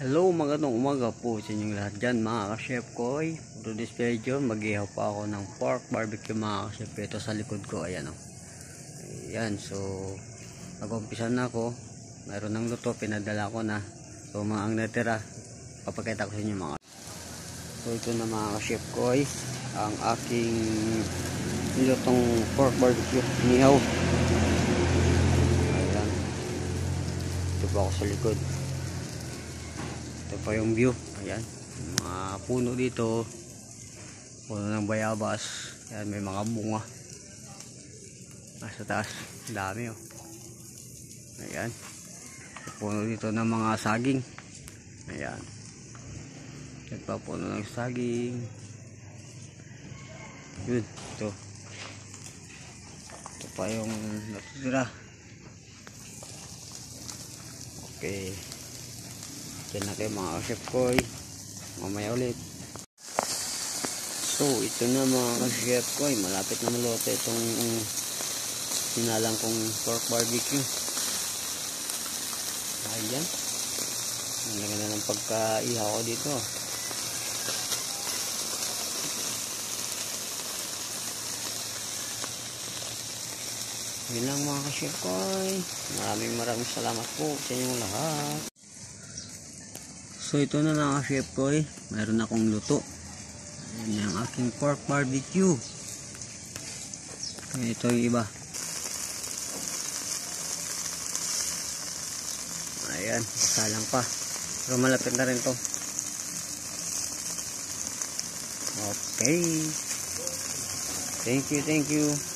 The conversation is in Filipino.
Hello, magandang umaga po sa inyong lahat dyan mga ka-chef ko. For this video, mag-ihaw pa ako ng pork barbecue mga ka-chef. Ito sa likod ko, ayan o. Ayan, so nag-umpisa na ako. Mayroon ng luto, pinadala ko na. So mga ang natira, papakita ko sa inyo mga. So ito na mga ka-chef ko, ang aking nilutong pork barbecue, inihaw. Ayan, ito pa ako sa likod. Ito pa yung view, ayan, mga puno dito, puno ng bayabas, ayan, may mga bunga nasa taas, dami ayan, puno dito ng mga saging, ayan, ito pa puno ng saging, yun, ito pa yung natutira. Okay, yan na kayo mga ka-chef ko, mamaya ulit. So ito na mga ka-chef ko, malapit na maluto itong sinalang kong pork barbecue. Ayan, ang ganda ng pagkaihaw ko dito. Yun lang mga ka-chef ko, maraming salamat po sa inyong lahat. So ito na mga chef ko, mayroon akong luto. Ayan yung aking pork barbecue. Ito yung iba. Ayan, salang pa. Pero malapit na rin to. Okay. Thank you.